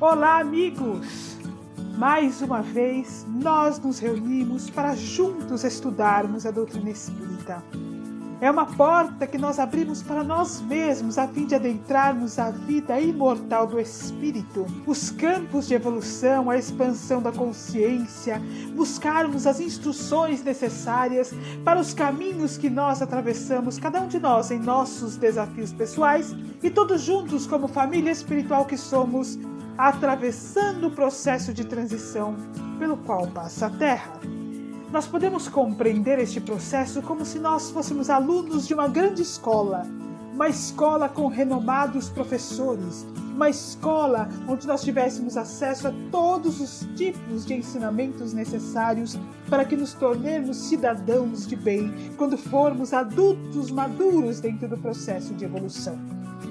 Olá, amigos! Mais uma vez, nós nos reunimos para juntos estudarmos a doutrina espírita. É uma porta que nós abrimos para nós mesmos, a fim de adentrarmos a vida imortal do espírito, os campos de evolução, a expansão da consciência, buscarmos as instruções necessárias para os caminhos que nós atravessamos, cada um de nós em nossos desafios pessoais e todos juntos como família espiritual que somos, atravessando o processo de transição pelo qual passa a Terra. Nós podemos compreender este processo como se nós fôssemos alunos de uma grande escola, uma escola com renomados professores, uma escola onde nós tivéssemos acesso a todos os tipos de ensinamentos necessários para que nos tornemos cidadãos de bem quando formos adultos maduros dentro do processo de evolução.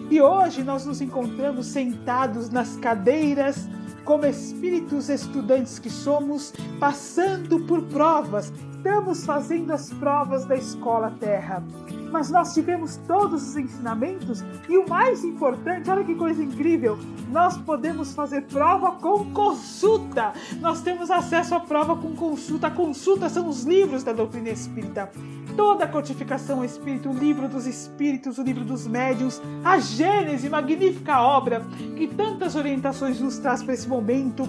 E hoje nós nos encontramos sentados nas cadeiras como espíritos estudantes que somos, passando por provas. Estamos fazendo as provas da Escola Terra. Mas nós tivemos todos os ensinamentos e o mais importante, olha que coisa incrível, nós podemos fazer prova com consulta. Nós temos acesso à prova com consulta. A consulta são os livros da doutrina espírita. Toda a codificação espírita, o livro dos espíritos, o livro dos médiuns, a Gênese, magnífica obra que tantas orientações nos traz para esse momento,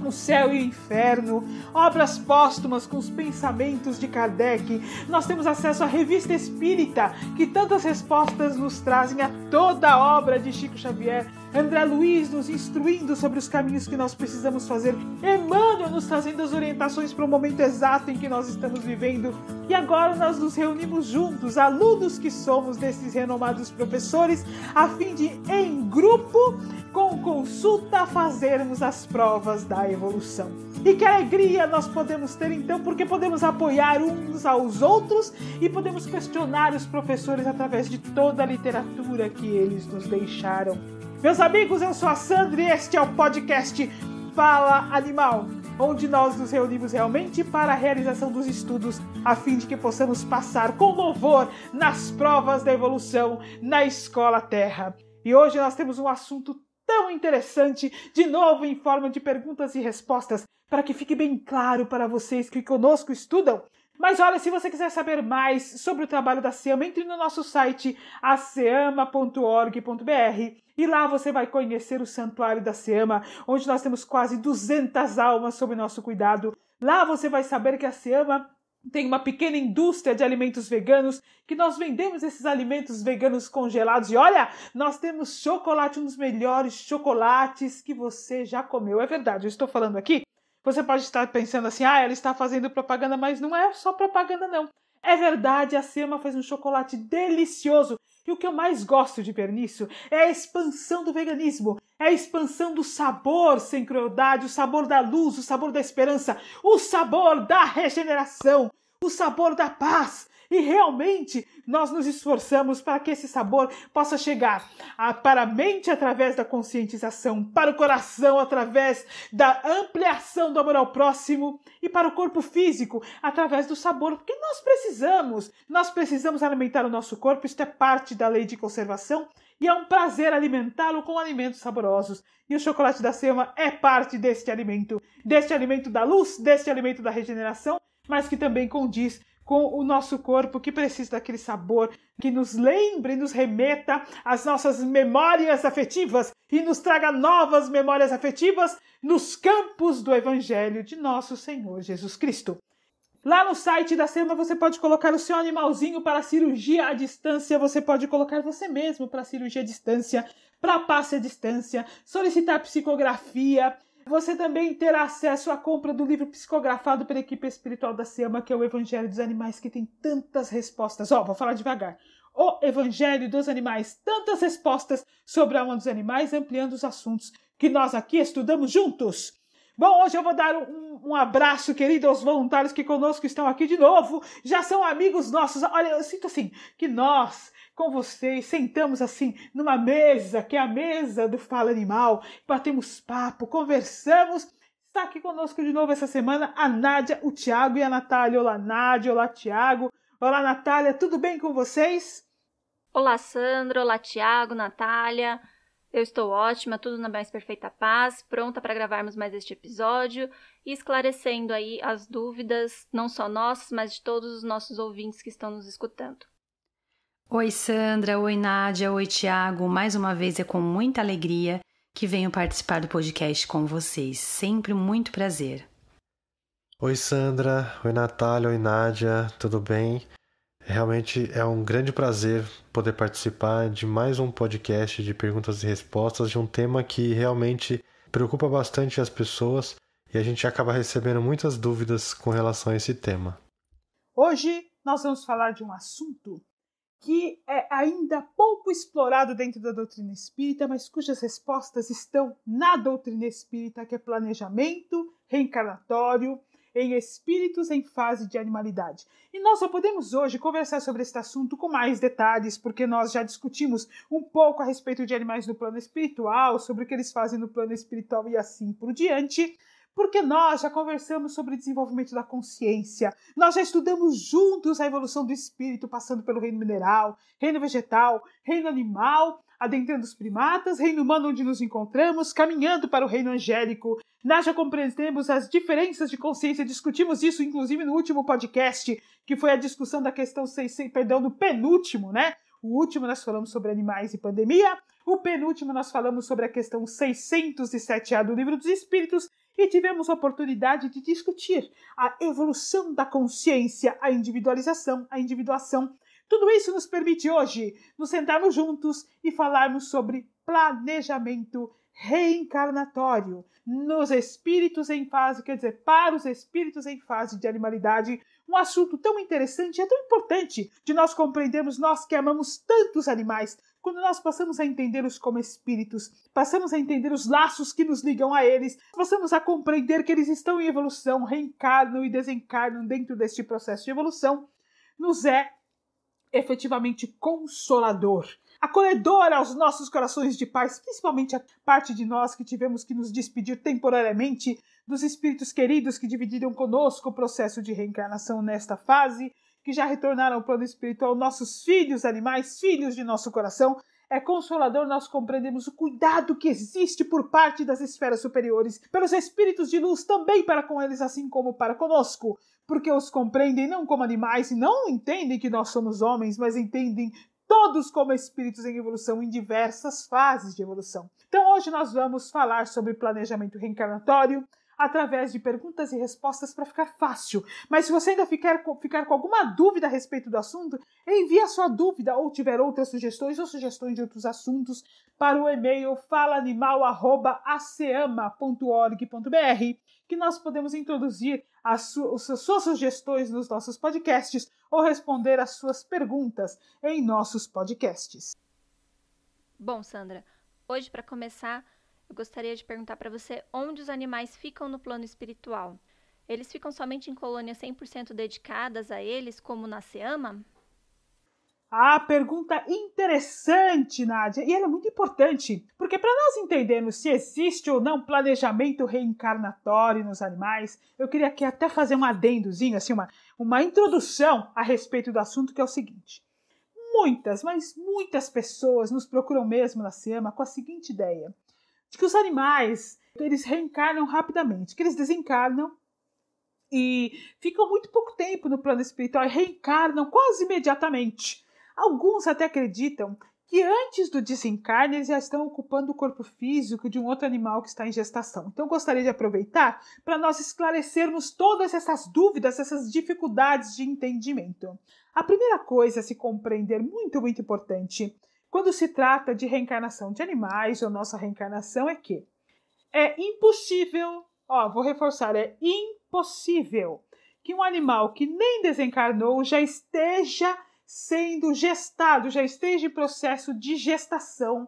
o céu e o inferno, obras póstumas com os pensamentos de Kardec. Nós temos acesso à revista espírita, que tantas respostas nos trazem a toda a obra de Chico Xavier, André Luiz nos instruindo sobre os caminhos que nós precisamos fazer, Emmanuel nos trazendo as orientações para o momento exato em que nós estamos vivendo. E agora nós nos reunimos juntos, alunos que somos desses renomados professores, a fim de, em grupo, com consulta, fazermos as provas da evolução. E que alegria nós podemos ter então, porque podemos apoiar uns aos outros e podemos questionar os professores através de toda a literatura que eles nos deixaram. Meus amigos, eu sou a Sandra e este é o podcast Fala Animal, onde nós nos reunimos realmente para a realização dos estudos, a fim de que possamos passar com louvor nas provas da evolução na Escola Terra. E hoje nós temos um assunto tão interessante, de novo em forma de perguntas e respostas, para que fique bem claro para vocês que conosco estudam. Mas olha, se você quiser saber mais sobre o trabalho da SEAMA, entre no nosso site aceama.org.br e lá você vai conhecer o Santuário da SEAMA, onde nós temos quase 200 almas sob nosso cuidado. Lá você vai saber que a SEAMA tem uma pequena indústria de alimentos veganos, que nós vendemos esses alimentos veganos congelados. E olha, nós temos chocolate, um dos melhores chocolates que você já comeu. É verdade, eu estou falando aqui. Você pode estar pensando assim, ela está fazendo propaganda, mas não é só propaganda não. É verdade, a SEAMA faz um chocolate delicioso. E o que eu mais gosto de ver nisso é a expansão do veganismo, é a expansão do sabor sem crueldade, o sabor da luz, o sabor da esperança, o sabor da regeneração, o sabor da paz. E realmente nós nos esforçamos para que esse sabor possa chegar para a mente através da conscientização, para o coração através da ampliação do amor ao próximo e para o corpo físico através do sabor, porque nós precisamos alimentar o nosso corpo, isto é parte da lei de conservação e é um prazer alimentá-lo com alimentos saborosos. E o chocolate da SEAMA é parte deste alimento da luz, deste alimento da regeneração, mas que também condiz com o nosso corpo que precisa daquele sabor que nos lembre, nos remeta às nossas memórias afetivas e nos traga novas memórias afetivas nos campos do Evangelho de nosso Senhor Jesus Cristo. Lá no site da SEAMA você pode colocar o seu animalzinho para cirurgia à distância, você pode colocar você mesmo para cirurgia à distância, para passe à distância, solicitar psicografia. Você também terá acesso à compra do livro psicografado pela equipe espiritual da SEAMA, que é o Evangelho dos Animais, que tem tantas respostas. Vou falar devagar. O Evangelho dos Animais, tantas respostas sobre a alma dos animais, ampliando os assuntos que nós aqui estudamos juntos. Bom, hoje eu vou dar um abraço, querido, aos voluntários que conosco estão aqui de novo. Já são amigos nossos. Olha, eu sinto assim, que nós, com vocês, sentamos assim numa mesa, que é a mesa do Fala Animal, batemos papo, conversamos. Está aqui conosco de novo essa semana a Nádia, o Tiago e a Natália. Olá, Nádia, olá, Tiago. Olá, Natália, tudo bem com vocês? Olá, Sandra, olá, Tiago, Natália. Eu estou ótima, tudo na mais perfeita paz, pronta para gravarmos mais este episódio e esclarecendo aí as dúvidas, não só nossas, mas de todos os nossos ouvintes que estão nos escutando. Oi Sandra, oi Nádia, oi Tiago, mais uma vez é com muita alegria que venho participar do podcast com vocês, sempre muito prazer. Oi Sandra, oi Natália, oi Nádia, tudo bem? Realmente é um grande prazer poder participar de mais um podcast de perguntas e respostas de um tema que realmente preocupa bastante as pessoas e a gente acaba recebendo muitas dúvidas com relação a esse tema. Hoje nós vamos falar de um assunto que é ainda pouco explorado dentro da doutrina espírita, mas cujas respostas estão na doutrina espírita, que é planejamento reencarnatório em espíritos em fase de animalidade. E nós só podemos hoje conversar sobre este assunto com mais detalhes, porque nós já discutimos um pouco a respeito de animais no plano espiritual, sobre o que eles fazem no plano espiritual e assim por diante, porque nós já conversamos sobre o desenvolvimento da consciência, nós já estudamos juntos a evolução do espírito, passando pelo reino mineral, reino vegetal, reino animal, adentrando os primatas, reino humano onde nos encontramos, caminhando para o reino angélico. Nós já compreendemos as diferenças de consciência, discutimos isso inclusive no último podcast, que foi a discussão da questão no penúltimo, né? O último nós falamos sobre animais e pandemia, o penúltimo nós falamos sobre a questão 607A do Livro dos Espíritos e tivemos a oportunidade de discutir a evolução da consciência, a individualização, a individuação. Tudo isso nos permite hoje nos sentarmos juntos e falarmos sobre planejamento reencarnatório nos espíritos em fase, quer dizer, para os espíritos em fase de animalidade, um assunto tão interessante e tão importante de nós compreendermos, nós que amamos tantos animais, quando nós passamos a entendê-los como espíritos, passamos a entender os laços que nos ligam a eles, passamos a compreender que eles estão em evolução, reencarnam e desencarnam dentro deste processo de evolução, nos é efetivamente consolador, acolhedor aos nossos corações de paz, principalmente a parte de nós que tivemos que nos despedir temporariamente dos espíritos queridos que dividiram conosco o processo de reencarnação nesta fase, que já retornaram ao plano espiritual, nossos filhos animais, filhos de nosso coração. É consolador nós compreendemos o cuidado que existe por parte das esferas superiores, pelos espíritos de luz também para com eles, assim como para conosco, porque os compreendem não como animais e não entendem que nós somos homens, mas entendem todos como espíritos em evolução, em diversas fases de evolução. Então hoje nós vamos falar sobre planejamento reencarnatório, através de perguntas e respostas para ficar fácil. Mas se você ainda ficar com alguma dúvida a respeito do assunto, envie a sua dúvida ou tiver outras sugestões ou sugestões de outros assuntos para o e-mail falaanimal@aceama.org.br, que nós podemos introduzir as suas sugestões nos nossos podcasts ou responder às suas perguntas em nossos podcasts. Bom, Sandra, hoje para começar, eu gostaria de perguntar para você onde os animais ficam no plano espiritual. Eles ficam somente em colônias 100% dedicadas a eles, como na SEAMA? Ah, pergunta interessante, Nádia, e ela é muito importante, porque para nós entendermos se existe ou não planejamento reencarnatório nos animais, eu queria aqui até fazer um adendozinho, assim, uma introdução a respeito do assunto, que é o seguinte. Muitas, mas muitas pessoas nos procuram mesmo na SEAMA com a seguinte ideia, de que os animais, eles reencarnam rapidamente, que eles desencarnam e ficam muito pouco tempo no plano espiritual e reencarnam quase imediatamente. Alguns até acreditam que antes do desencarne eles já estão ocupando o corpo físico de um outro animal que está em gestação. Então eu gostaria de aproveitar para nós esclarecermos todas essas dúvidas, essas dificuldades de entendimento. A primeira coisa a se compreender, muito, muito importante, quando se trata de reencarnação de animais ou nossa reencarnação, é que é impossível, vou reforçar, é impossível que um animal que nem desencarnou já esteja sendo gestado, já esteja em processo de gestação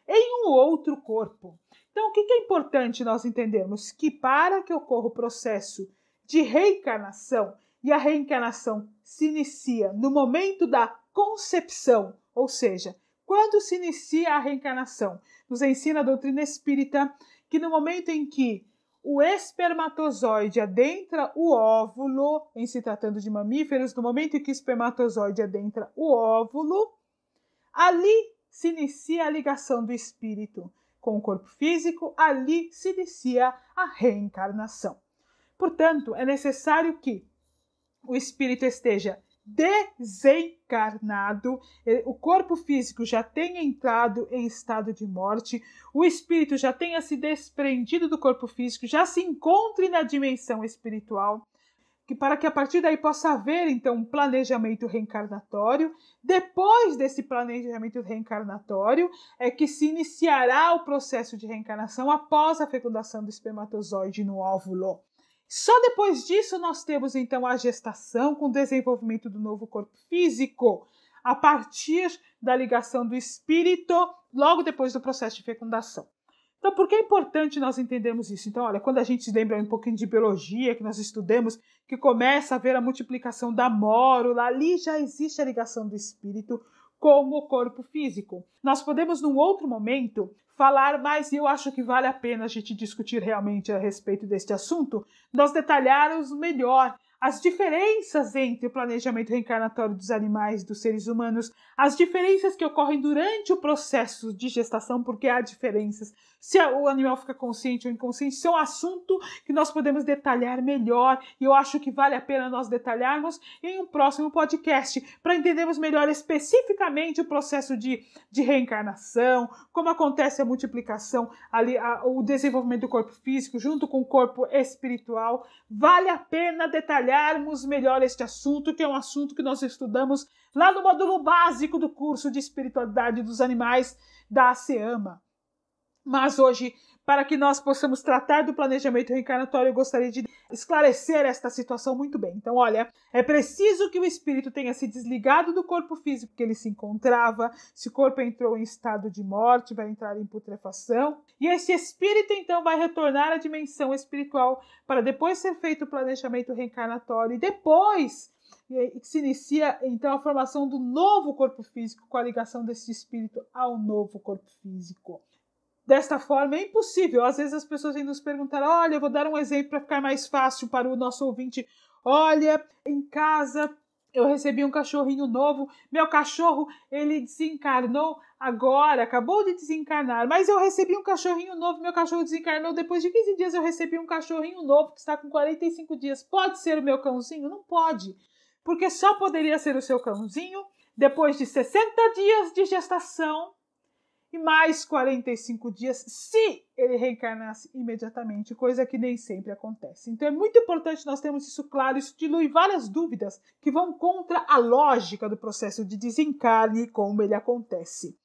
em um outro corpo. Então, o que é importante nós entendermos? Que para que ocorra o processo de reencarnação, e a reencarnação se inicia no momento da concepção, ou seja, quando se inicia a reencarnação? Nos ensina a doutrina espírita que no momento em que o espermatozoide adentra o óvulo, em se tratando de mamíferos, no momento em que o espermatozoide adentra o óvulo, ali se inicia a ligação do espírito com o corpo físico, ali se inicia a reencarnação. Portanto, é necessário que o espírito esteja desencarnado, o corpo físico já tenha entrado em estado de morte, o espírito já tenha se desprendido do corpo físico, já se encontre na dimensão espiritual, para que a partir daí possa haver, então, um planejamento reencarnatório. Depois desse planejamento reencarnatório é que se iniciará o processo de reencarnação após a fecundação do espermatozoide no óvulo. Só depois disso nós temos, então, a gestação com o desenvolvimento do novo corpo físico, a partir da ligação do espírito, logo depois do processo de fecundação. Então, por que é importante nós entendermos isso? Então, olha, quando a gente se lembra um pouquinho de biologia, que nós estudamos, que começa a haver a multiplicação da mórula, ali já existe a ligação do espírito com o corpo físico. Nós podemos, num outro momento, falar mais, e eu acho que vale a pena a gente discutir realmente a respeito deste assunto, nós detalharmos melhor as diferenças entre o planejamento reencarnatório dos animais e dos seres humanos, as diferenças que ocorrem durante o processo de gestação, porque há diferenças. Se o animal fica consciente ou inconsciente, isso é um assunto que nós podemos detalhar melhor, e eu acho que vale a pena nós detalharmos em um próximo podcast, para entendermos melhor especificamente o processo de reencarnação, como acontece a multiplicação, o desenvolvimento do corpo físico junto com o corpo espiritual. Vale a pena detalharmos melhor este assunto, que é um assunto que nós estudamos lá no módulo básico do curso de espiritualidade dos animais da ASEAMA. Mas hoje, para que nós possamos tratar do planejamento reencarnatório, eu gostaria de esclarecer esta situação muito bem. Então, olha, é preciso que o espírito tenha se desligado do corpo físico que ele se encontrava. Se o corpo entrou em estado de morte, vai entrar em putrefação. E esse espírito, então, vai retornar à dimensão espiritual para depois ser feito o planejamento reencarnatório. E depois se inicia, então, a formação do novo corpo físico com a ligação desse espírito ao novo corpo físico. Desta forma, é impossível. Às vezes as pessoas vêm nos perguntar, olha, eu vou dar um exemplo para ficar mais fácil para o nosso ouvinte. Olha, em casa eu recebi um cachorrinho novo, meu cachorro, ele desencarnou agora, acabou de desencarnar, mas eu recebi um cachorrinho novo, meu cachorro desencarnou, depois de 15 dias eu recebi um cachorrinho novo que está com 45 dias. Pode ser o meu cãozinho? Não pode, porque só poderia ser o seu cãozinho depois de 60 dias de gestação, e mais 45 dias se ele reencarnasse imediatamente, coisa que nem sempre acontece. Então é muito importante nós termos isso claro, isso dilui várias dúvidas que vão contra a lógica do processo de desencarne e como ele acontece.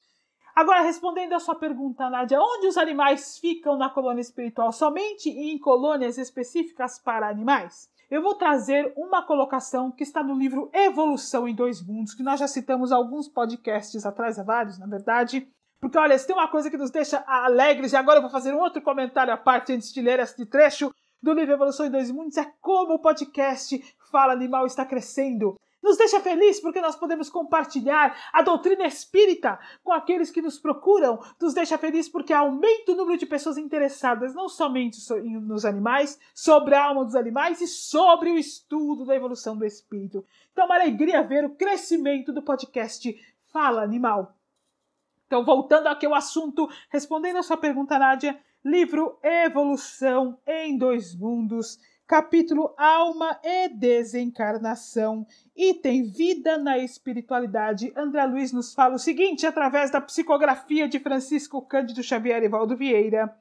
Agora, respondendo a sua pergunta, Nádia, onde os animais ficam na colônia espiritual? Somente em colônias específicas para animais? Eu vou trazer uma colocação que está no livro Evolução em Dois Mundos, que nós já citamos alguns podcasts atrás, vários, na verdade. Porque, olha, se tem uma coisa que nos deixa alegres, e agora eu vou fazer um outro comentário à parte antes de ler este trecho do livro Evolução em Dois Mundos, é como o podcast Fala Animal está crescendo. Nos deixa feliz porque nós podemos compartilhar a doutrina espírita com aqueles que nos procuram. Nos deixa feliz porque aumenta o número de pessoas interessadas, não somente nos animais, sobre a alma dos animais e sobre o estudo da evolução do espírito. Então é uma alegria ver o crescimento do podcast Fala Animal. Então, voltando aqui ao assunto, respondendo a sua pergunta, Nádia, livro Evolução em Dois Mundos, capítulo Alma e Desencarnação, item Vida na Espiritualidade. André Luiz nos fala o seguinte, através da psicografia de Francisco Cândido Xavier e Valdo Vieira.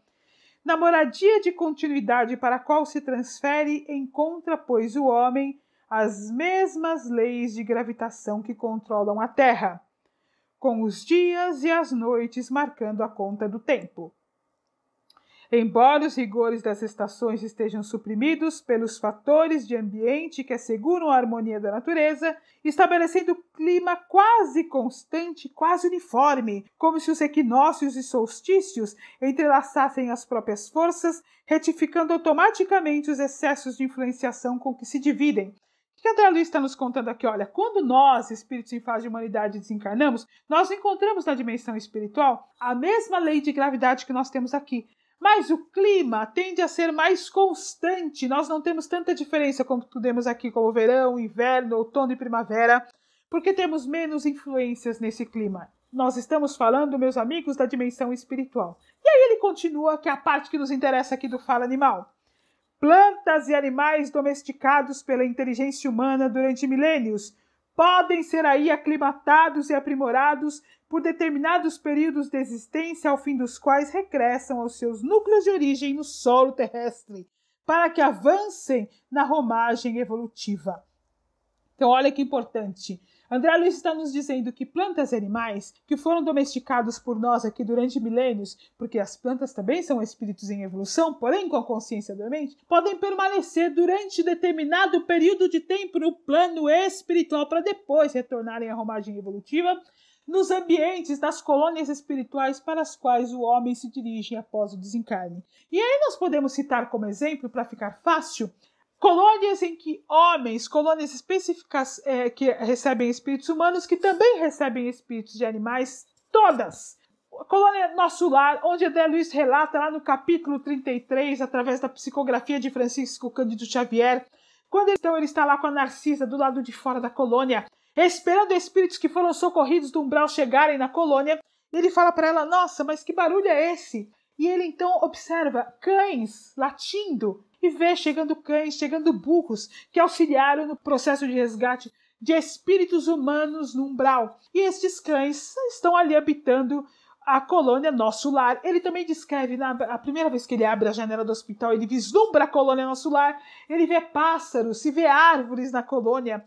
Na moradia de continuidade para a qual se transfere, encontra, pois, o homem as mesmas leis de gravitação que controlam a Terra, com os dias e as noites marcando a conta do tempo. Embora os rigores das estações estejam suprimidos pelos fatores de ambiente que asseguram a harmonia da natureza, estabelecendo clima quase constante, quase uniforme, como se os equinócios e solstícios entrelaçassem as próprias forças, retificando automaticamente os excessos de influenciação com que se dividem. O que André Luiz está nos contando aqui? Olha, quando nós, espíritos em fase de humanidade, desencarnamos, nós encontramos na dimensão espiritual a mesma lei de gravidade que nós temos aqui. Mas o clima tende a ser mais constante. Nós não temos tanta diferença como temos aqui, como verão, inverno, outono e primavera, porque temos menos influências nesse clima. Nós estamos falando, meus amigos, da dimensão espiritual. E aí ele continua, que é a parte que nos interessa aqui do Fala Animal. Plantas e animais domesticados pela inteligência humana durante milênios podem ser aí aclimatados e aprimorados por determinados períodos de existência, ao fim dos quais regressam aos seus núcleos de origem no solo terrestre, para que avancem na romagem evolutiva. Então, olha que importante. André Luiz está nos dizendo que plantas e animais que foram domesticados por nós aqui durante milênios, porque as plantas também são espíritos em evolução, porém com a consciência dormente, podem permanecer durante determinado período de tempo no plano espiritual para depois retornarem à romagem evolutiva nos ambientes das colônias espirituais para as quais o homem se dirige após o desencarne. E aí nós podemos citar como exemplo, para ficar fácil, colônias em que homens, colônias específicas que recebem espíritos humanos, que também recebem espíritos de animais, todas. A colônia Nosso Lar, onde André Luiz relata lá no capítulo 33, através da psicografia de Francisco Cândido Xavier, quando então ele está lá com a Narcisa do lado de fora da colônia, esperando espíritos que foram socorridos do umbral chegarem na colônia, ele fala para ela, nossa, mas que barulho é esse? E ele então observa cães latindo e vê chegando cães, chegando burros que auxiliaram no processo de resgate de espíritos humanos no umbral. E estes cães estão ali habitando a colônia Nosso Lar. Ele também descreve, a primeira vez que ele abre a janela do hospital, ele vislumbra a colônia Nosso Lar, ele vê pássaros, se vê árvores na colônia.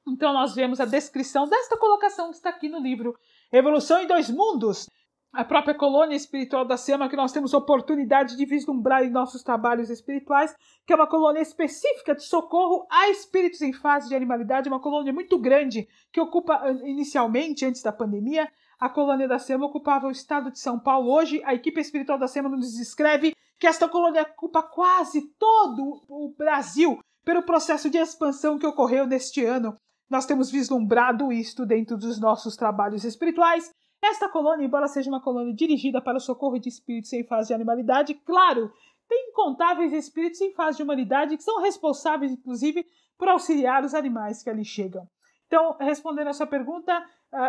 Então nós vemos a descrição desta colocação que está aqui no livro Evolução em Dois Mundos, a própria colônia espiritual da SEMA, que nós temos oportunidade de vislumbrar em nossos trabalhos espirituais, que é uma colônia específica de socorro a espíritos em fase de animalidade, uma colônia muito grande, que ocupa inicialmente, antes da pandemia, a colônia da SEMA ocupava o estado de São Paulo. Hoje, a equipe espiritual da SEMA nos descreve que esta colônia ocupa quase todo o Brasil, pelo processo de expansão que ocorreu neste ano. Nós temos vislumbrado isto dentro dos nossos trabalhos espirituais. Esta colônia, embora seja uma colônia dirigida para o socorro de espíritos em fase de animalidade, claro, tem incontáveis espíritos em fase de humanidade que são responsáveis, inclusive, por auxiliar os animais que ali chegam. Então, respondendo a sua pergunta,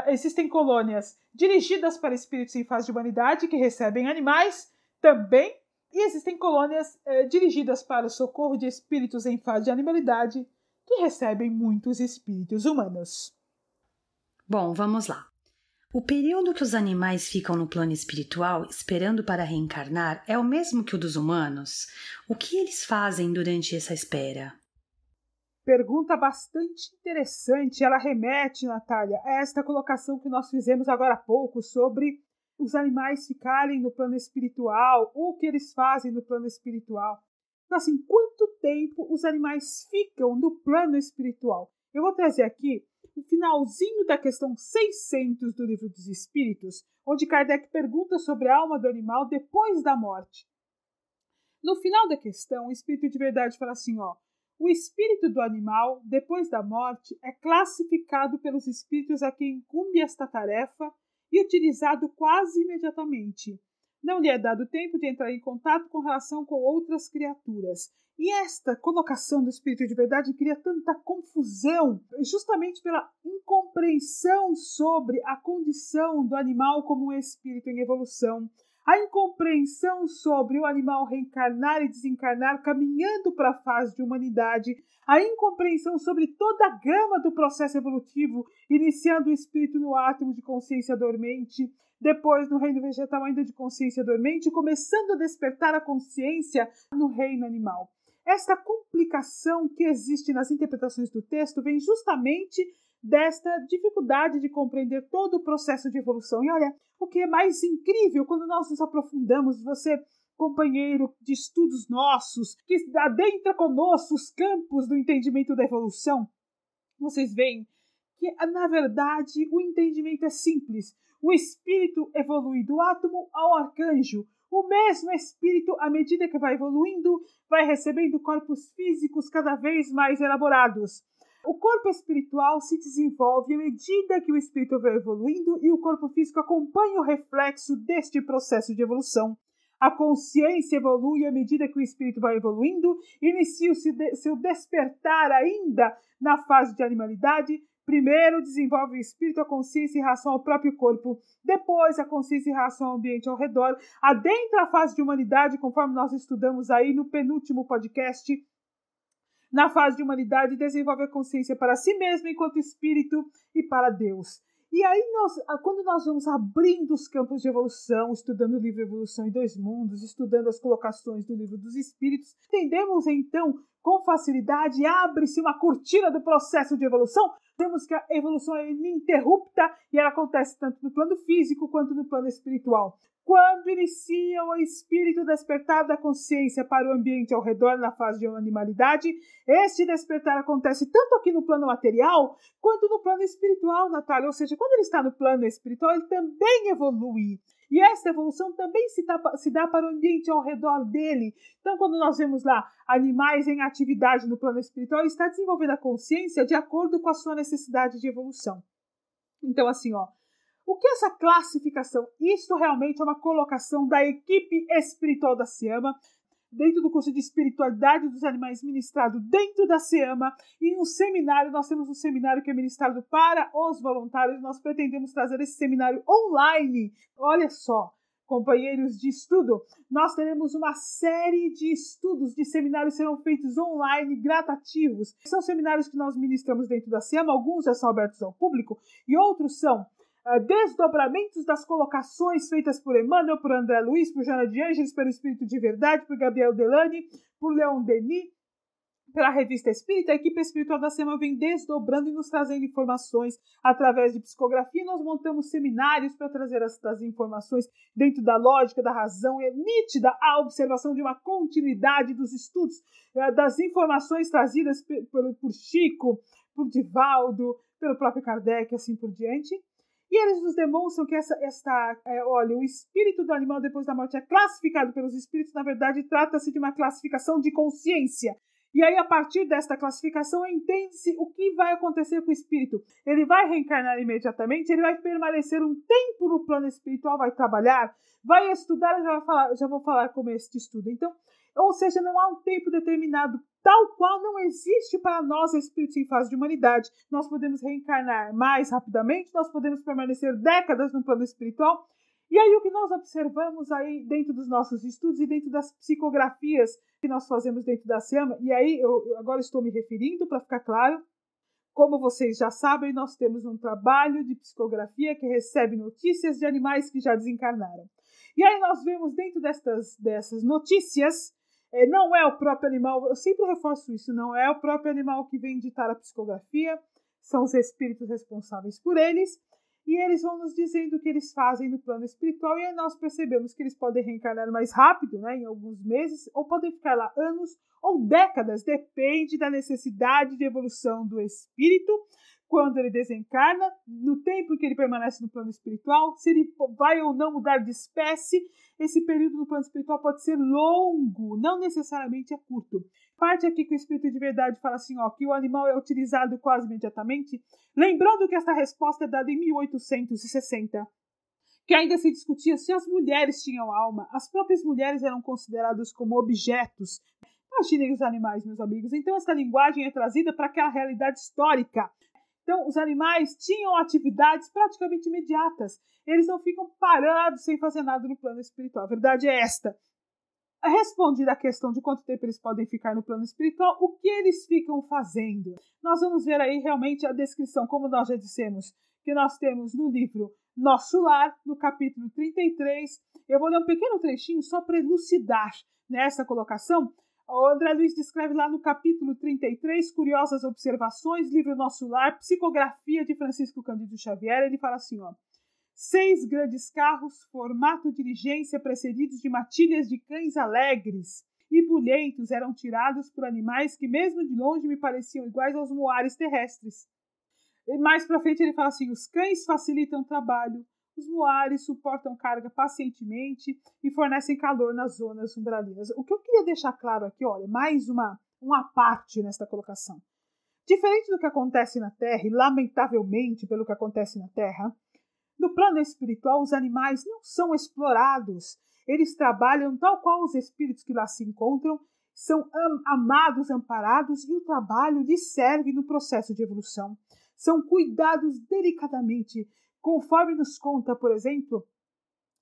existem colônias dirigidas para espíritos em fase de humanidade que recebem animais também, e existem colônias dirigidas para o socorro de espíritos em fase de animalidade que recebem muitos espíritos humanos. Bom, vamos lá. O período que os animais ficam no plano espiritual esperando para reencarnar é o mesmo que o dos humanos? O que eles fazem durante essa espera? Pergunta bastante interessante. Ela remete, Natália, a esta colocação que nós fizemos agora há pouco sobre os animais ficarem no plano espiritual, ou o que eles fazem no plano espiritual. Então, assim, quanto tempo os animais ficam no plano espiritual? Eu vou trazer aqui o finalzinho da questão 600 do Livro dos Espíritos, onde Kardec pergunta sobre a alma do animal depois da morte. No final da questão, o Espírito de Verdade fala assim, o espírito do animal, depois da morte, é classificado pelos espíritos a quem incumbe esta tarefa e utilizado quase imediatamente. Não lhe é dado tempo de entrar em contato com relação com outras criaturas. E esta colocação do Espírito de Verdade cria tanta confusão, justamente pela incompreensão sobre a condição do animal como um espírito em evolução, a incompreensão sobre o animal reencarnar e desencarnar caminhando para a fase de humanidade, a incompreensão sobre toda a gama do processo evolutivo, iniciando o espírito no átomo de consciência dormente, depois no reino vegetal ainda de consciência dormente, começando a despertar a consciência no reino animal. Esta complicação que existe nas interpretações do texto vem justamente desta dificuldade de compreender todo o processo de evolução. E olha, o que é mais incrível quando nós nos aprofundamos, você, companheiro de estudos nossos, que adentra conosco os campos do entendimento da evolução, vocês veem que, na verdade, o entendimento é simples. O espírito evolui do átomo ao arcanjo. O mesmo espírito, à medida que vai evoluindo, vai recebendo corpos físicos cada vez mais elaborados. O corpo espiritual se desenvolve à medida que o espírito vai evoluindo e o corpo físico acompanha o reflexo deste processo de evolução. A consciência evolui à medida que o espírito vai evoluindo, inicia o seu despertar ainda na fase de animalidade, Primeiro desenvolve o espírito, a consciência em relação ao próprio corpo. Depois a consciência em relação ao ambiente ao redor. Adentra a fase de humanidade, conforme nós estudamos aí no penúltimo podcast. Na fase de humanidade, desenvolve a consciência para si mesmo enquanto espírito e para Deus. E aí, quando nós vamos abrindo os campos de evolução, estudando o livro Evolução em Dois Mundos, estudando as colocações do livro dos Espíritos, entendemos então, com facilidade, abre-se uma cortina do processo de evolução. Temos que a evolução é ininterrupta e ela acontece tanto no plano físico quanto no plano espiritual. Quando inicia o espírito despertar da consciência para o ambiente ao redor na fase de animalidade, este despertar acontece tanto aqui no plano material quanto no plano espiritual, Natália. Ou seja, quando ele está no plano espiritual, ele também evolui. E esta evolução também se dá para o ambiente ao redor dele. Então, quando nós vemos lá animais em atividade no plano espiritual, ele está desenvolvendo a consciência de acordo com a sua necessidade de evolução. Então, assim, o que é essa classificação? Isto realmente é uma colocação da equipe espiritual da SEAMA, dentro do curso de espiritualidade dos animais ministrado dentro da SEAMA, e um seminário, nós temos um seminário que é ministrado para os voluntários, nós pretendemos trazer esse seminário online. Olha só, companheiros de estudo, nós teremos uma série de estudos, de seminários serão feitos online, gratuitos. São seminários que nós ministramos dentro da SEAMA, alguns já são abertos ao público, e outros são desdobramentos das colocações feitas por Emmanuel, por André Luiz, por Joana de Ângeles, pelo Espírito de Verdade, por Gabriel Delany, por Leon Denis, pela Revista Espírita. A equipe espiritual da SEAMA vem desdobrando e nos trazendo informações através de psicografia. Nós montamos seminários para trazer essas informações dentro da lógica, da razão. É nítida a observação de uma continuidade dos estudos, das informações trazidas por Chico, por Divaldo, pelo próprio Kardec, assim por diante. E eles nos demonstram que olha, o espírito do animal depois da morte é classificado pelos espíritos. Na verdade, trata-se de uma classificação de consciência. E aí, a partir desta classificação, entende-se o que vai acontecer com o espírito. Ele vai reencarnar imediatamente, ele vai permanecer um tempo no plano espiritual, vai trabalhar, vai estudar, já vou falar como é este estudo. Então, ou seja, não há um tempo determinado, tal qual não existe para nós espíritos em fase de humanidade. Nós podemos reencarnar mais rapidamente, nós podemos permanecer décadas no plano espiritual. E aí o que nós observamos aí dentro dos nossos estudos e dentro das psicografias que nós fazemos dentro da SEAMA, e aí eu agora estou me referindo, para ficar claro, como vocês já sabem, nós temos um trabalho de psicografia que recebe notícias de animais que já desencarnaram. E aí nós vemos dentro dessas notícias, não é o próprio animal, eu sempre reforço isso, não é o próprio animal que vem ditar a psicografia, são os espíritos responsáveis por eles, e eles vão nos dizendo o que eles fazem no plano espiritual, e aí nós percebemos que eles podem reencarnar mais rápido, em alguns meses, ou podem ficar lá anos ou décadas, depende da necessidade de evolução do espírito, quando ele desencarna, no tempo em que ele permanece no plano espiritual, se ele vai ou não mudar de espécie. Esse período no plano espiritual pode ser longo, não necessariamente é curto. Parte aqui que o Espírito de Verdade fala assim, que o animal é utilizado quase imediatamente, lembrando que esta resposta é dada em 1860, que ainda se discutia se as mulheres tinham alma. As próprias mulheres eram consideradas como objetos. Imaginem os animais, meus amigos. Então essa linguagem é trazida para aquela realidade histórica. Então, os animais tinham atividades praticamente imediatas. Eles não ficam parados sem fazer nada no plano espiritual. A verdade é esta. Respondida a questão de quanto tempo eles podem ficar no plano espiritual, o que eles ficam fazendo? Nós vamos ver aí realmente a descrição, como nós já dissemos, que nós temos no livro Nosso Lar, no capítulo 33. Eu vou ler um pequeno trechinho só para elucidar nessa colocação. O André Luiz descreve lá no capítulo 33, Curiosas Observações, livro Nosso Lar, psicografia de Francisco Cândido Xavier. Ele fala assim, 6 grandes carros, formato diligência, precedidos de matilhas de cães alegres e bulhentos, eram tirados por animais que mesmo de longe me pareciam iguais aos moares terrestres. E mais para frente ele fala assim, os cães facilitam o trabalho, os moares suportam carga pacientemente e fornecem calor nas zonas umbralinas. O que eu queria deixar claro aqui, olha, mais uma parte nesta colocação. Diferente do que acontece na Terra, e lamentavelmente pelo que acontece na Terra, no plano espiritual os animais não são explorados. Eles trabalham tal qual os espíritos que lá se encontram, são amados, amparados, e o trabalho lhes serve no processo de evolução. são cuidados delicadamente, conforme nos conta, por exemplo,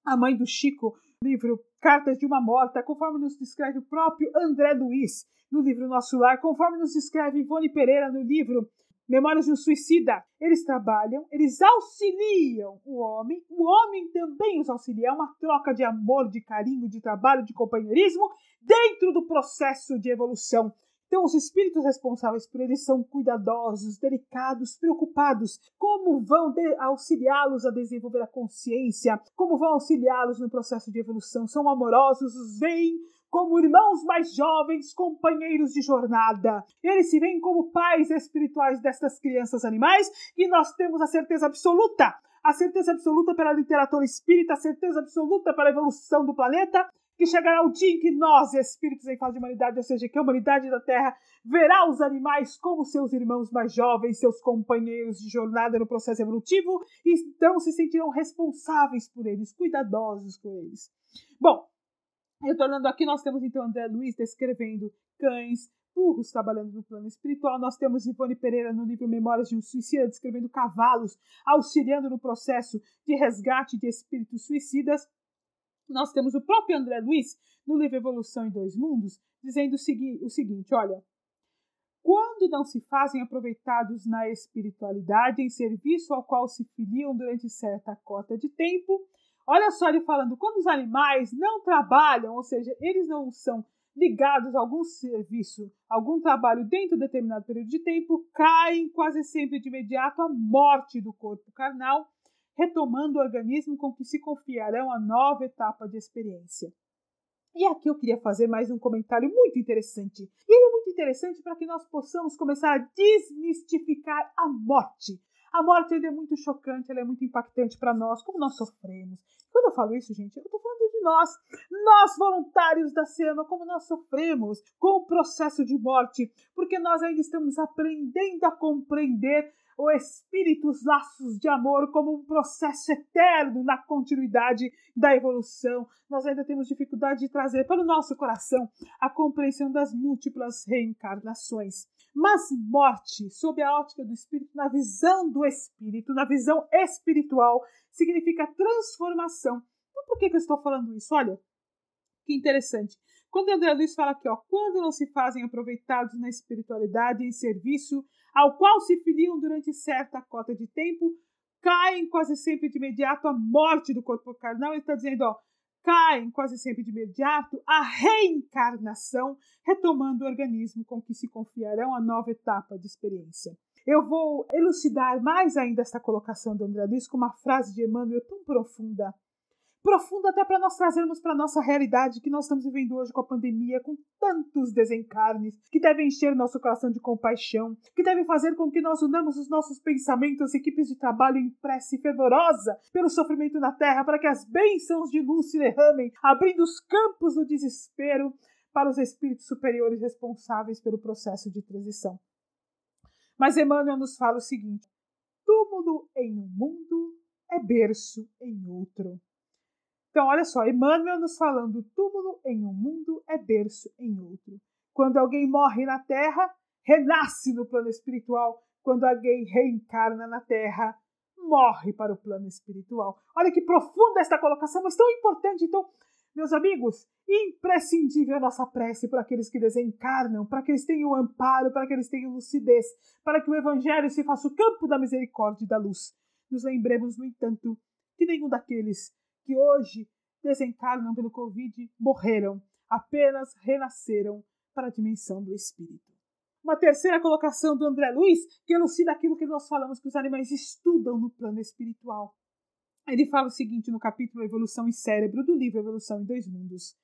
a mãe do Chico, no livro Cartas de uma Morta, conforme nos descreve o próprio André Luiz, no livro Nosso Lar, conforme nos descreve Ivone Pereira, no livro Memórias de um Suicida. Eles trabalham, eles auxiliam o homem também os auxilia. É uma troca de amor, de carinho, de trabalho, de companheirismo dentro do processo de evolução. Então, os espíritos responsáveis por eles são cuidadosos, delicados, preocupados. Como vão auxiliá-los a desenvolver a consciência? Como vão auxiliá-los no processo de evolução? São amorosos, os veem como irmãos mais jovens, companheiros de jornada. Eles se veem como pais espirituais destas crianças animais e nós temos a certeza absoluta pela literatura espírita, a certeza absoluta pela evolução do planeta, que chegará o dia em que nós, espíritos em fase de humanidade, ou seja, que a humanidade da Terra verá os animais como seus irmãos mais jovens, seus companheiros de jornada no processo evolutivo, e então se sentirão responsáveis por eles, cuidadosos por eles. Bom, retornando aqui, nós temos então André Luiz descrevendo cães, burros trabalhando no plano espiritual. Nós temos Ivone Pereira no livro Memórias de um Suicida descrevendo cavalos, auxiliando no processo de resgate de espíritos suicidas. Nós temos o próprio André Luiz no livro Evolução em Dois Mundos dizendo o seguinte, olha: quando não se fazem aproveitados na espiritualidade em serviço ao qual se filiam durante certa cota de tempo. Olha só ele falando, quando os animais não trabalham, ou seja, eles não são ligados a algum serviço, algum trabalho dentro de determinado período de tempo, caem quase sempre de imediato à morte do corpo carnal, retomando o organismo com que se confiarão a nova etapa de experiência. E aqui eu queria fazer mais um comentário muito interessante. E ele é muito interessante para que nós possamos começar a desmistificar a morte. A morte ainda é muito chocante, ela é muito impactante para nós, como nós sofremos. Quando eu falo isso, gente, eu estou falando de nós voluntários da SEMA, como nós sofremos com o processo de morte, porque nós ainda estamos aprendendo a compreender o espírito, os laços de amor como um processo eterno na continuidade da evolução. Nós ainda temos dificuldade de trazer para o nosso coração a compreensão das múltiplas reencarnações. Mas morte, sob a ótica do espírito, na visão do espírito, na visão espiritual, significa transformação. Então por que eu estou falando isso? Olha, que interessante. Quando André Luiz fala aqui, quando não se fazem aproveitados na espiritualidade em serviço ao qual se filiam durante certa cota de tempo, caem quase sempre de imediato à morte do corpo carnal. Ele está dizendo, caem quase sempre de imediato à reencarnação, retomando o organismo com que se confiarão a nova etapa de experiência. Eu vou elucidar mais ainda essa colocação do André Luiz com uma frase de Emmanuel tão profunda. Profunda até para nós trazermos para a nossa realidade que nós estamos vivendo hoje com a pandemia, com tantos desencarnes, que devem encher nosso coração de compaixão, que devem fazer com que nós unamos os nossos pensamentos, equipes de trabalho em prece fervorosa pelo sofrimento na Terra, para que as bênçãos de luz se derramem, abrindo os campos do desespero para os espíritos superiores responsáveis pelo processo de transição. Mas Emmanuel nos fala o seguinte: túmulo em um mundo é berço em outro. Então, olha só, Emmanuel nos falando, túmulo em um mundo é berço em outro. Quando alguém morre na Terra, renasce no plano espiritual. Quando alguém reencarna na Terra, morre para o plano espiritual. Olha que profunda esta colocação, mas tão importante. Então, meus amigos, imprescindível a nossa prece por aqueles que desencarnam, para que eles tenham amparo, para que eles tenham lucidez, para que o Evangelho se faça o campo da misericórdia e da luz. Nos lembremos, no entanto, que nenhum daqueles que hoje desencarnam pelo Covid morreram, apenas renasceram para a dimensão do Espírito. Uma terceira colocação do André Luiz, que elucida aquilo que nós falamos que os animais estudam no plano espiritual. Ele fala o seguinte no capítulo Evolução e Cérebro do livro Evolução em Dois Mundos.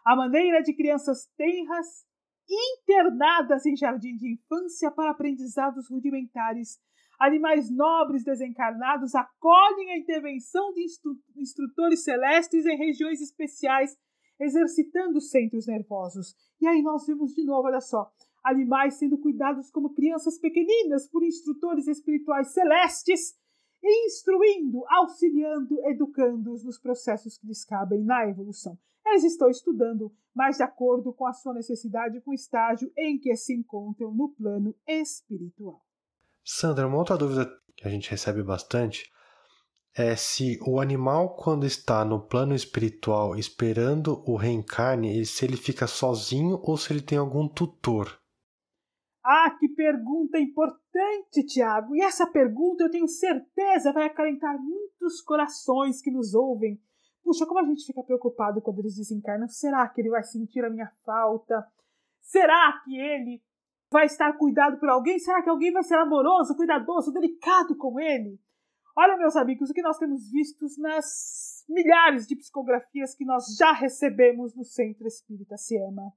A maneira de crianças tenras, internadas em jardim de infância para aprendizados rudimentares, animais nobres desencarnados acolhem a intervenção de instrutores celestes em regiões especiais, exercitando os centros nervosos. E aí nós vemos de novo, olha só, animais sendo cuidados como crianças pequeninas por instrutores espirituais celestes, instruindo, auxiliando, educando-os nos processos que lhes cabem na evolução. Eles estão estudando, mas de acordo com a sua necessidade, com o estágio em que se encontram no plano espiritual. Sandra, uma outra dúvida que a gente recebe bastante é se o animal, quando está no plano espiritual esperando o reencarne, se ele fica sozinho ou se ele tem algum tutor. Ah, que pergunta importante, Tiago! E essa pergunta, eu tenho certeza, vai acalentar muitos corações que nos ouvem. Puxa, como a gente fica preocupado quando eles desencarnam. Será que ele vai sentir a minha falta? Será que ele vai estar cuidado por alguém? Será que alguém vai ser amoroso, cuidadoso, delicado com ele? Olha, meus amigos, o que nós temos visto nas milhares de psicografias que nós já recebemos no Centro Espírita Siema.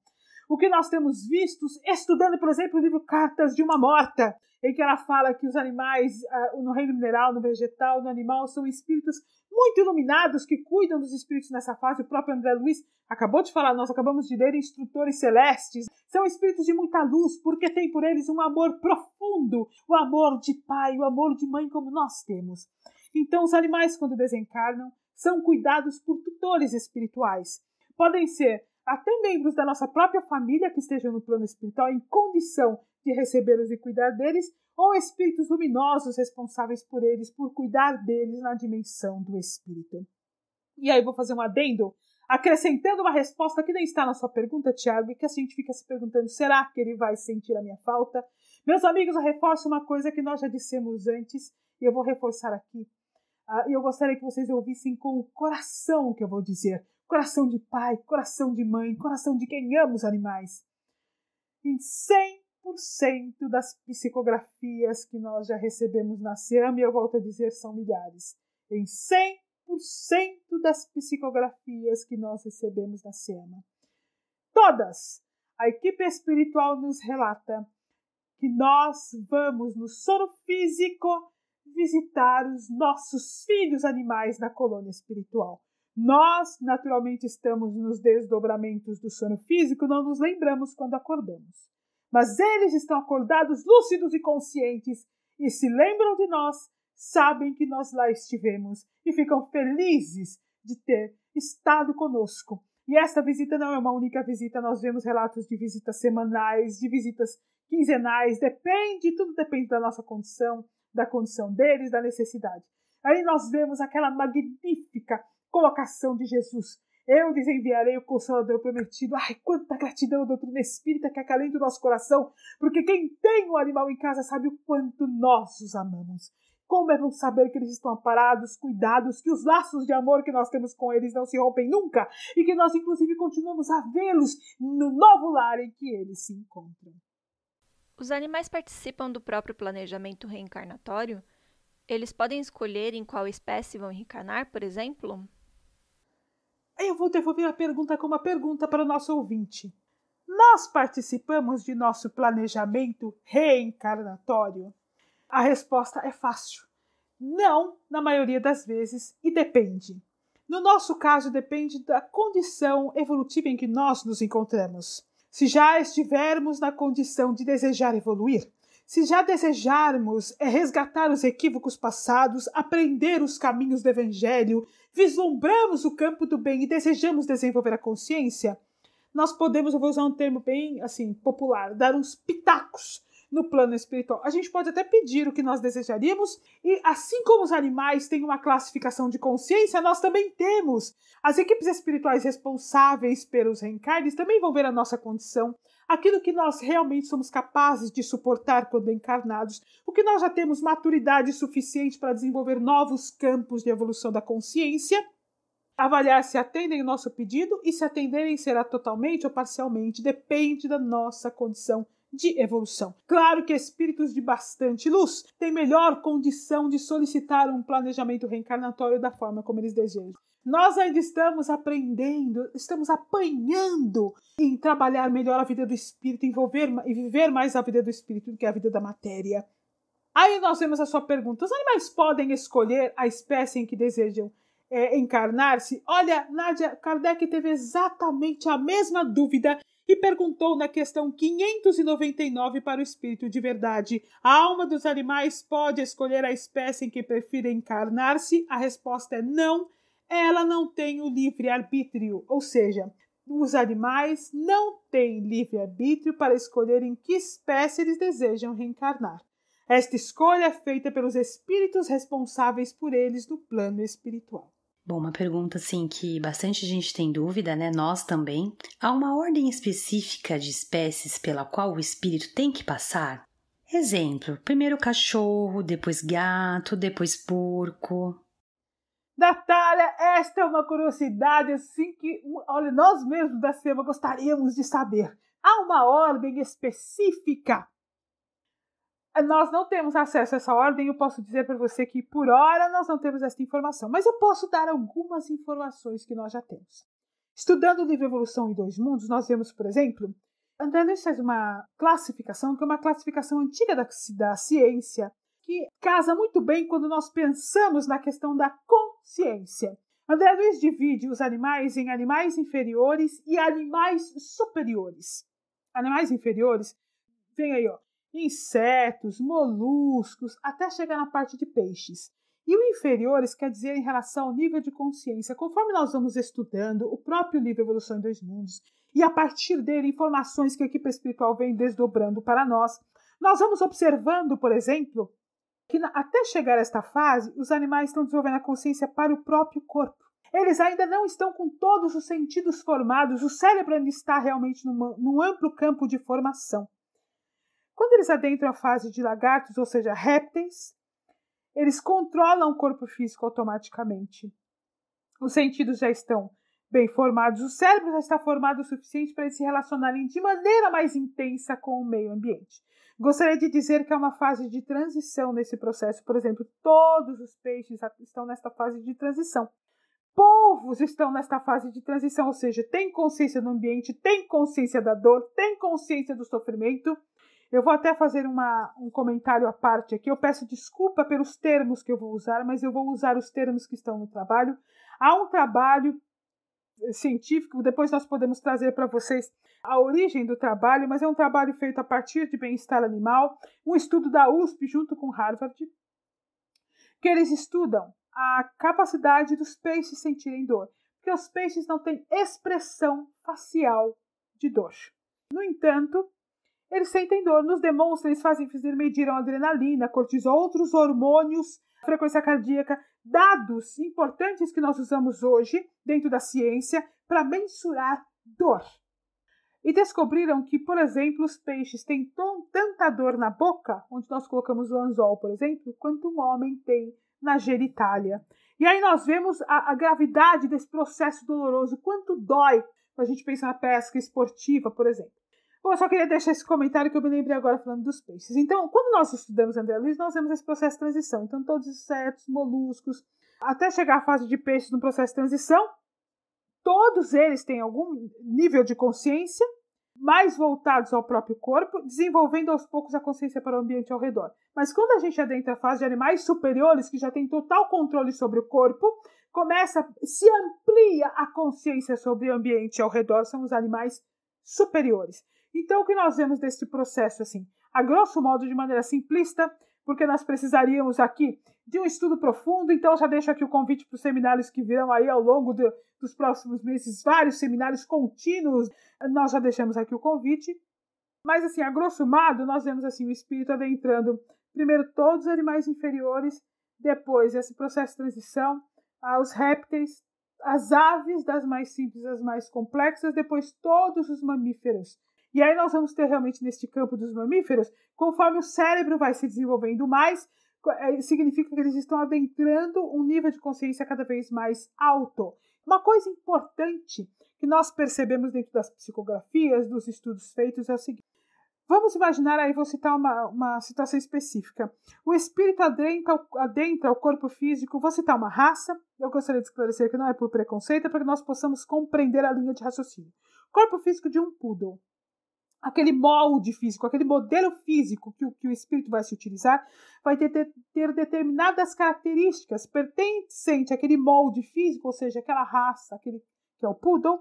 O que nós temos visto estudando, por exemplo, o livro Cartas de uma Morta, em que ela fala que os animais, no reino mineral, no vegetal, no animal, são espíritos muito iluminados que cuidam dos espíritos nessa fase. O próprio André Luiz acabou de falar, nós acabamos de ler Instrutores Celestes. São espíritos de muita luz, porque tem por eles um amor profundo, o amor de pai, o amor de mãe, como nós temos. Então, os animais, quando desencarnam, são cuidados por tutores espirituais. Podem ser até membros da nossa própria família que estejam no plano espiritual em condição de recebê-los e cuidar deles, ou espíritos luminosos responsáveis por eles, por cuidar deles na dimensão do espírito. E aí vou fazer um adendo, acrescentando uma resposta que nem está na sua pergunta, Tiago, e que a gente fica se perguntando, será que ele vai sentir a minha falta? Meus amigos, eu reforço uma coisa que nós já dissemos antes, e eu vou reforçar aqui. E eu gostaria que vocês ouvissem com o coração o que eu vou dizer. Coração de pai, coração de mãe, coração de quem ama os animais. Em 100% das psicografias que nós já recebemos na SEAM, e eu volto a dizer, são milhares. Em 100% das psicografias que nós recebemos na SEAM. Todas! A equipe espiritual nos relata que nós vamos no sono físico visitar os nossos filhos animais na colônia espiritual. Nós, naturalmente, estamos nos desdobramentos do sono físico, não nos lembramos quando acordamos. Mas eles estão acordados, lúcidos e conscientes, e se lembram de nós, sabem que nós lá estivemos, e ficam felizes de ter estado conosco. E essa visita não é uma única visita, nós vemos relatos de visitas semanais, de visitas quinzenais, tudo depende da nossa condição, da condição deles, da necessidade. Aí nós vemos aquela magnífica colocação de Jesus. Eu lhes enviarei o Consolador prometido. Ai, quanta gratidão, doutrina espírita, que acalenta o nosso coração, porque quem tem um animal em casa sabe o quanto nós os amamos. Como é bom saber que eles estão amparados, cuidados, que os laços de amor que nós temos com eles não se rompem nunca e que nós, inclusive, continuamos a vê-los no novo lar em que eles se encontram. Os animais participam do próprio planejamento reencarnatório? Eles podem escolher em qual espécie vão reencarnar, por exemplo? Eu vou devolver a pergunta com uma pergunta para o nosso ouvinte. Nós participamos de nosso planejamento reencarnatório? A resposta é fácil. Não, na maioria das vezes, e depende. No nosso caso, depende da condição evolutiva em que nós nos encontramos. Se já estivermos na condição de desejar evoluir, se já desejarmos resgatar os equívocos passados, aprender os caminhos do Evangelho, vislumbramos o campo do bem e desejamos desenvolver a consciência, nós podemos, eu vou usar um termo bem assim, popular, dar uns pitacos no plano espiritual. A gente pode até pedir o que nós desejaríamos e assim como os animais têm uma classificação de consciência, nós também temos. As equipes espirituais responsáveis pelos reencarnes também vão ver a nossa condição, aquilo que nós realmente somos capazes de suportar quando encarnados, o que nós já temos maturidade suficiente para desenvolver novos campos de evolução da consciência, avaliar se atendem o nosso pedido e se atenderem será totalmente ou parcialmente, depende da nossa condição de evolução. Claro que espíritos de bastante luz têm melhor condição de solicitar um planejamento reencarnatório da forma como eles desejam. Nós ainda estamos aprendendo, estamos apanhando em trabalhar melhor a vida do espírito, e viver mais a vida do espírito do que a vida da matéria. Aí nós vemos a sua pergunta, os animais podem escolher a espécie em que desejam encarnar-se? Olha, Nádia, Kardec teve exatamente a mesma dúvida e perguntou na questão 599 para o espírito de verdade. A alma dos animais pode escolher a espécie em que prefere encarnar-se? A resposta é não. Ela não tem o livre-arbítrio, ou seja, os animais não têm livre-arbítrio para escolher em que espécie eles desejam reencarnar. Esta escolha é feita pelos espíritos responsáveis por eles no plano espiritual. Bom, uma pergunta assim que bastante gente tem dúvida, né? Nós também. Há uma ordem específica de espécies pela qual o espírito tem que passar? Exemplo, primeiro cachorro, depois gato, depois porco. Natália, esta é uma curiosidade assim que, olha, nós mesmos da SEMA gostaríamos de saber. Há uma ordem específica. Nós não temos acesso a essa ordem, eu posso dizer para você que por hora nós não temos essa informação, mas eu posso dar algumas informações que nós já temos. Estudando o livro Evolução em Dois Mundos, nós vemos, por exemplo, André Luiz faz uma classificação, que é uma classificação antiga da ciência, que casa muito bem quando nós pensamos na questão da consciência. André Luiz divide os animais em animais inferiores e animais superiores. Animais inferiores, vem aí, ó, insetos, moluscos, até chegar na parte de peixes. E o inferiores quer dizer em relação ao nível de consciência. Conforme nós vamos estudando o próprio livro Evolução em Dois Mundos, e a partir dele informações que a equipe espiritual vem desdobrando para nós, nós vamos observando, por exemplo, que até chegar a esta fase, os animais estão desenvolvendo a consciência para o próprio corpo. Eles ainda não estão com todos os sentidos formados, o cérebro ainda está realmente num amplo campo de formação. Quando eles adentram a fase de lagartos, ou seja, répteis, eles controlam o corpo físico automaticamente. Os sentidos já estão bem formados, o cérebro já está formado o suficiente para eles se relacionarem de maneira mais intensa com o meio ambiente. Gostaria de dizer que é uma fase de transição nesse processo. Por exemplo, todos os peixes estão nesta fase de transição. Polvos estão nesta fase de transição, ou seja, tem consciência do ambiente, tem consciência da dor, tem consciência do sofrimento. Eu vou até fazer um comentário à parte aqui. Eu peço desculpa pelos termos que eu vou usar, mas eu vou usar os termos que estão no trabalho. Há um trabalho científico, depois nós podemos trazer para vocês a origem do trabalho, mas é um trabalho feito a partir de bem-estar animal, um estudo da USP junto com Harvard, que eles estudam a capacidade dos peixes sentirem dor, porque os peixes não têm expressão facial de dor. No entanto, eles sentem dor. Nos demonstra, mediram adrenalina, cortisol, outros hormônios, frequência cardíaca, dados importantes que nós usamos hoje dentro da ciência para mensurar dor. E descobriram que, por exemplo, os peixes têm tanta dor na boca, onde nós colocamos o anzol, por exemplo, quanto um homem tem na genitália. E aí nós vemos a gravidade desse processo doloroso, quanto dói quando a gente pensa na pesca esportiva, por exemplo. Bom, eu só queria deixar esse comentário que eu me lembrei agora falando dos peixes. Então, quando nós estudamos André Luiz, nós vemos esse processo de transição. Então, todos os insetos, moluscos, até chegar à fase de peixes no processo de transição, todos eles têm algum nível de consciência, mais voltados ao próprio corpo, desenvolvendo aos poucos a consciência para o ambiente ao redor. Mas quando a gente adentra a fase de animais superiores, que já tem total controle sobre o corpo, se amplia a consciência sobre o ambiente ao redor, são os animais superiores. Então, o que nós vemos desse processo, assim, a grosso modo, de maneira simplista, porque nós precisaríamos aqui de um estudo profundo, então já deixo aqui o convite para os seminários que virão aí ao longo dos próximos meses, vários seminários contínuos, nós já deixamos aqui o convite, mas assim, a grosso modo, nós vemos assim, o espírito adentrando primeiro todos os animais inferiores, depois esse processo de transição, aos répteis, as aves, das mais simples às mais complexas, depois todos os mamíferos. E aí nós vamos ter realmente neste campo dos mamíferos, conforme o cérebro vai se desenvolvendo mais, significa que eles estão adentrando um nível de consciência cada vez mais alto. Uma coisa importante que nós percebemos dentro das psicografias, dos estudos feitos, é o seguinte. Vamos imaginar, aí vou citar uma situação específica. O espírito adentra o corpo físico, vou citar uma raça, eu gostaria de esclarecer que não é por preconceito, é para que nós possamos compreender a linha de raciocínio. Corpo físico de um poodle. Aquele molde físico, aquele modelo físico que o espírito vai se utilizar, vai ter determinadas características pertencentes àquele molde físico, ou seja, aquela raça, aquele que é o poodle,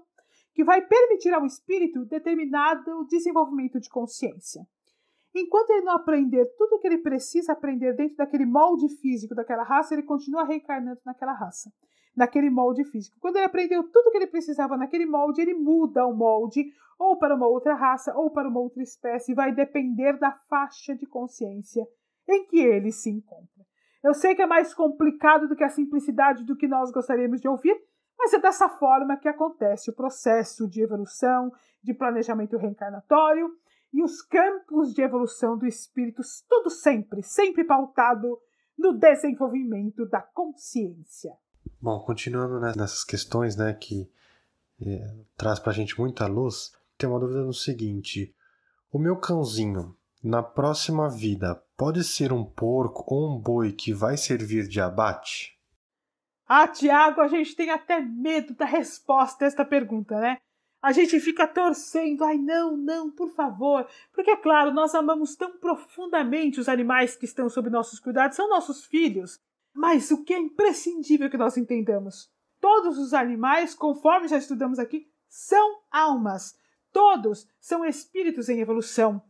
que vai permitir ao espírito determinado desenvolvimento de consciência. Enquanto ele não aprender tudo o que ele precisa aprender dentro daquele molde físico daquela raça, ele continua reencarnando naquela raça, naquele molde físico. Quando ele aprendeu tudo o que ele precisava naquele molde, ele muda o molde ou para uma outra raça ou para uma outra espécie, vai depender da faixa de consciência em que ele se encontra. Eu sei que é mais complicado do que a simplicidade do que nós gostaríamos de ouvir, mas é dessa forma que acontece o processo de evolução, de planejamento reencarnatório e os campos de evolução do espírito, tudo sempre pautado no desenvolvimento da consciência. Bom, continuando nessas questões, né, que traz pra gente muita luz, tem uma dúvida no seguinte: o meu cãozinho, na próxima vida, pode ser um porco ou um boi que vai servir de abate? Ah, Tiago, a gente tem até medo da resposta a esta pergunta, né? A gente fica torcendo, ai não, por favor. Porque, é claro, nós amamos tão profundamente os animais que estão sob nossos cuidados, são nossos filhos. Mas o que é imprescindível que nós entendamos? Todos os animais, conforme já estudamos aqui, são almas. Todos são espíritos em evolução.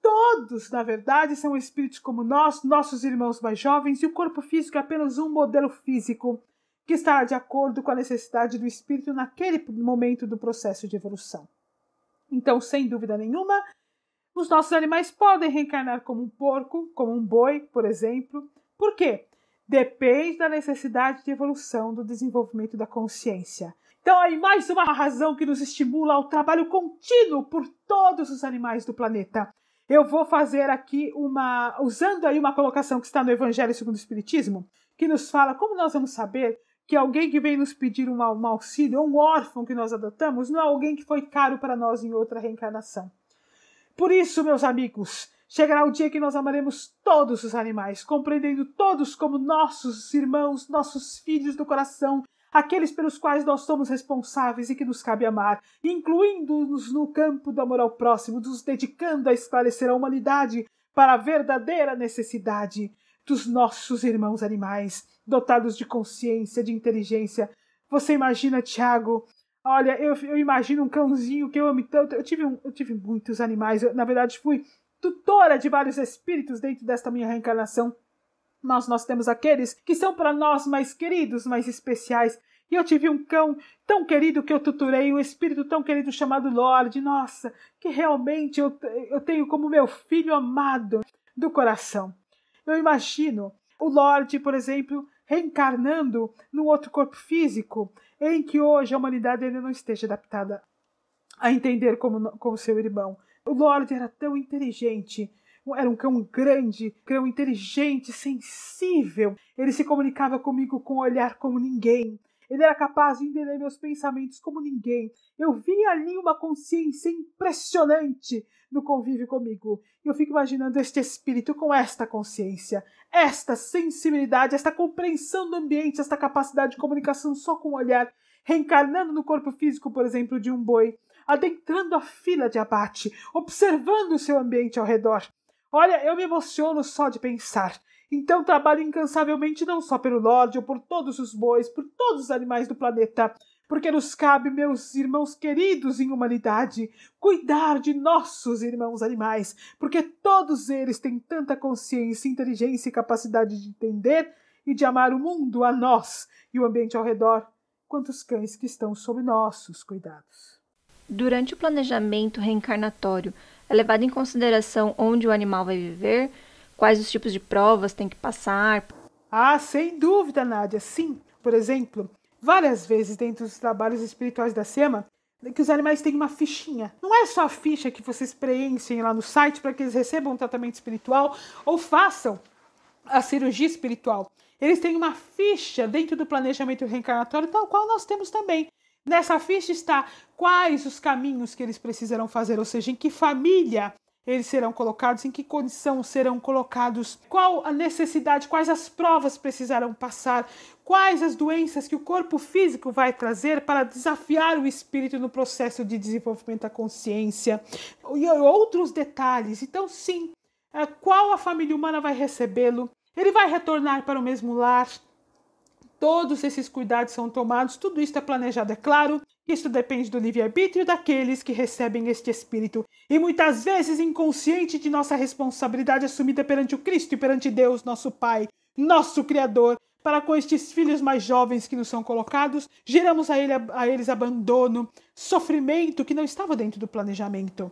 Todos, na verdade, são espíritos como nós, nossos irmãos mais jovens, e o corpo físico é apenas um modelo físico que está de acordo com a necessidade do espírito naquele momento do processo de evolução. Então, sem dúvida nenhuma, os nossos animais podem reencarnar como um porco, como um boi, por exemplo. Por quê? Depende da necessidade de evolução do desenvolvimento da consciência. Então, aí mais uma razão que nos estimula ao trabalho contínuo por todos os animais do planeta. Eu vou fazer aqui usando aí uma colocação que está no Evangelho segundo o Espiritismo, que nos fala como nós vamos saber que alguém que vem nos pedir um auxílio, ou um órfão que nós adotamos, não é alguém que foi caro para nós em outra reencarnação. Por isso, meus amigos, chegará o dia que nós amaremos todos os animais, compreendendo todos como nossos irmãos, nossos filhos do coração, aqueles pelos quais nós somos responsáveis e que nos cabe amar, incluindo-nos no campo do amor ao próximo, nos dedicando a esclarecer a humanidade para a verdadeira necessidade dos nossos irmãos animais, dotados de consciência, de inteligência. Você imagina, Tiago? Olha, eu imagino um cãozinho que eu amo tanto. Eu tive muitos animais. Na verdade, fui tutora de vários espíritos dentro desta minha reencarnação. Mas nós temos aqueles que são para nós mais queridos, mais especiais. E eu tive um cão tão querido que eu tutorei, um espírito tão querido chamado Lorde. Nossa, que realmente eu tenho como meu filho amado do coração. Eu imagino o Lorde, por exemplo, reencarnando num outro corpo físico, em que hoje a humanidade ainda não esteja adaptada a entender como seu irmão. O Lorde era tão inteligente, era um cão grande, cão inteligente, sensível. Ele se comunicava comigo com um olhar como ninguém. Ele era capaz de entender meus pensamentos como ninguém. Eu via ali uma consciência impressionante no convívio comigo. Eu fico imaginando este espírito com esta consciência, esta sensibilidade, esta compreensão do ambiente, esta capacidade de comunicação só com o olhar, reencarnando no corpo físico, por exemplo, de um boi, adentrando a fila de abate, observando o seu ambiente ao redor. Olha, eu me emociono só de pensar. Então trabalho incansavelmente não só pelo Lorde ou por todos os bois, por todos os animais do planeta, porque nos cabe, meus irmãos queridos em humanidade, cuidar de nossos irmãos animais, porque todos eles têm tanta consciência, inteligência e capacidade de entender e de amar o mundo, a nós e o ambiente ao redor, quanto os cães que estão sob nossos cuidados. Durante o planejamento reencarnatório, é levado em consideração onde o animal vai viver, quais os tipos de provas tem que passar? Ah, sem dúvida, Nádia, sim. Por exemplo, várias vezes dentro dos trabalhos espirituais da SEMA, que os animais têm uma fichinha. Não é só a ficha que vocês preenchem lá no site para que eles recebam um tratamento espiritual ou façam a cirurgia espiritual. Eles têm uma ficha dentro do planejamento reencarnatório, tal qual nós temos também. Nessa ficha está quais os caminhos que eles precisarão fazer, ou seja, em que família eles serão colocados, em que condição serão colocados, qual a necessidade, quais as provas precisarão passar, quais as doenças que o corpo físico vai trazer para desafiar o espírito no processo de desenvolvimento da consciência e outros detalhes. Então, sim, qual a família humana vai recebê-lo? Ele vai retornar para o mesmo lar? Todos esses cuidados são tomados, tudo isso é planejado, é claro. Isso depende do livre-arbítrio daqueles que recebem este espírito. E muitas vezes inconsciente de nossa responsabilidade assumida perante o Cristo e perante Deus, nosso Pai, nosso Criador, para com estes filhos mais jovens que nos são colocados, geramos a eles abandono, sofrimento que não estava dentro do planejamento.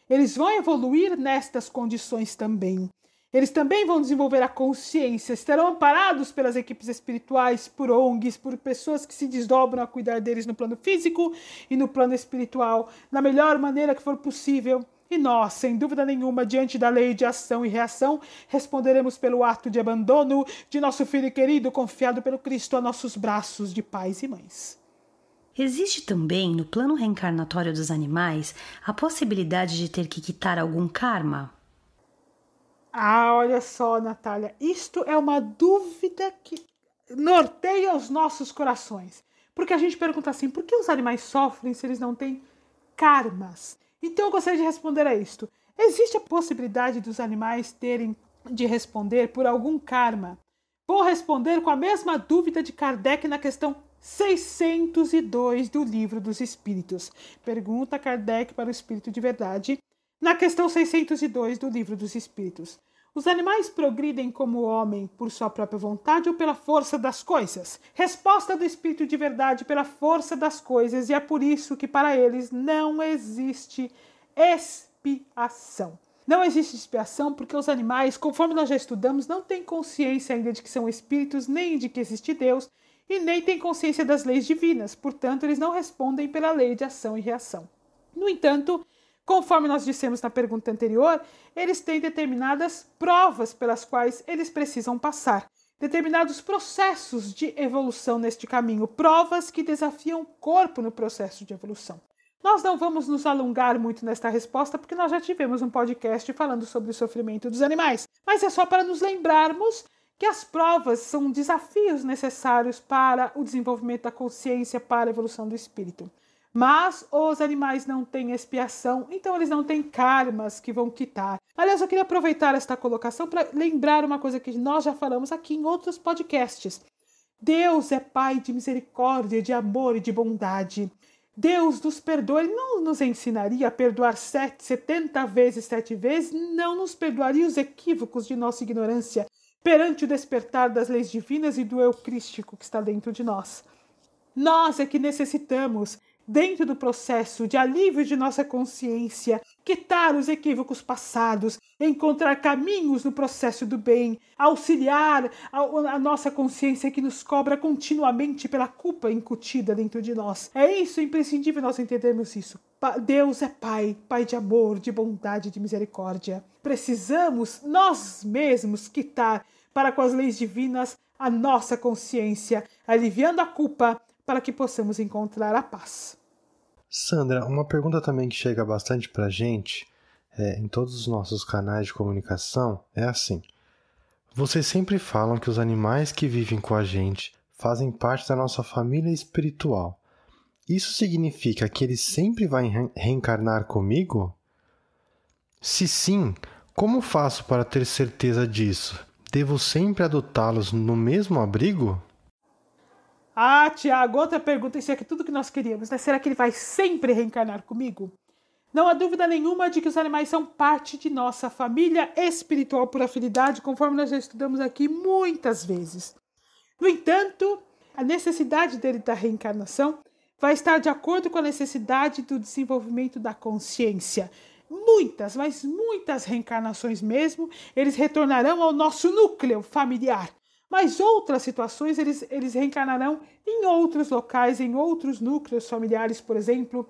Eles vão evoluir nestas condições também. Eles também vão desenvolver a consciência, estarão amparados pelas equipes espirituais, por ONGs, por pessoas que se desdobram a cuidar deles no plano físico e no plano espiritual, da melhor maneira que for possível. E nós, sem dúvida nenhuma, diante da lei de ação e reação, responderemos pelo ato de abandono de nosso filho querido, confiado pelo Cristo a nossos braços de pais e mães. Existe também, no plano reencarnatório dos animais, a possibilidade de ter que quitar algum karma? Olha só, Natália, isto é uma dúvida que norteia os nossos corações. Porque a gente pergunta assim, por que os animais sofrem se eles não têm karmas? Então eu gostaria de responder a isto. Existe a possibilidade dos animais terem de responder por algum karma? Vou responder com a mesma dúvida de Kardec na questão 602 do Livro dos Espíritos. Pergunta Kardec para o Espírito de Verdade, na questão 602 do Livro dos Espíritos. Os animais progridem como o homem por sua própria vontade ou pela força das coisas? Resposta do Espírito de Verdade: pela força das coisas, e é por isso que para eles não existe expiação. Não existe expiação porque os animais, conforme nós já estudamos, não têm consciência ainda de que são espíritos, nem de que existe Deus, e nem têm consciência das leis divinas. Portanto, eles não respondem pela lei de ação e reação. No entanto, conforme nós dissemos na pergunta anterior, eles têm determinadas provas pelas quais eles precisam passar, determinados processos de evolução neste caminho, provas que desafiam o corpo no processo de evolução. Nós não vamos nos alongar muito nesta resposta, porque nós já tivemos um podcast falando sobre o sofrimento dos animais, mas é só para nos lembrarmos que as provas são desafios necessários para o desenvolvimento da consciência, para a evolução do espírito. Mas os animais não têm expiação, então eles não têm karmas que vão quitar. Aliás, eu queria aproveitar esta colocação para lembrar uma coisa que nós já falamos aqui em outros podcasts. Deus é Pai de misericórdia, de amor e de bondade. Deus nos perdoa. Ele não nos ensinaria a perdoar 70 vezes 7 vezes, não nos perdoaria os equívocos de nossa ignorância perante o despertar das leis divinas e do eu crístico que está dentro de nós. Nós é que necessitamos, dentro do processo de alívio de nossa consciência, quitar os equívocos passados, encontrar caminhos no processo do bem, auxiliar a nossa consciência que nos cobra continuamente pela culpa incutida dentro de nós. É isso, é imprescindível nós entendermos isso. Deus é Pai, Pai de amor, de bondade, de misericórdia. Precisamos nós mesmos quitar para com as leis divinas a nossa consciência, aliviando a culpa para que possamos encontrar a paz. Sandra, uma pergunta também que chega bastante pra gente, em todos os nossos canais de comunicação, é assim. Vocês sempre falam que os animais que vivem com a gente fazem parte da nossa família espiritual. Isso significa que eles sempre vão reencarnar comigo? Se sim, como faço para ter certeza disso? Devo sempre adotá-los no mesmo abrigo? Tiago, outra pergunta, isso é tudo que nós queríamos, né? Será que ele vai sempre reencarnar comigo? Não há dúvida nenhuma de que os animais são parte de nossa família espiritual por afinidade, conforme nós já estudamos aqui muitas vezes. No entanto, a necessidade dele da reencarnação vai estar de acordo com a necessidade do desenvolvimento da consciência. Muitas, mas muitas reencarnações mesmo, eles retornarão ao nosso núcleo familiar. Mas outras situações eles reencarnarão em outros locais, em outros núcleos familiares, por exemplo.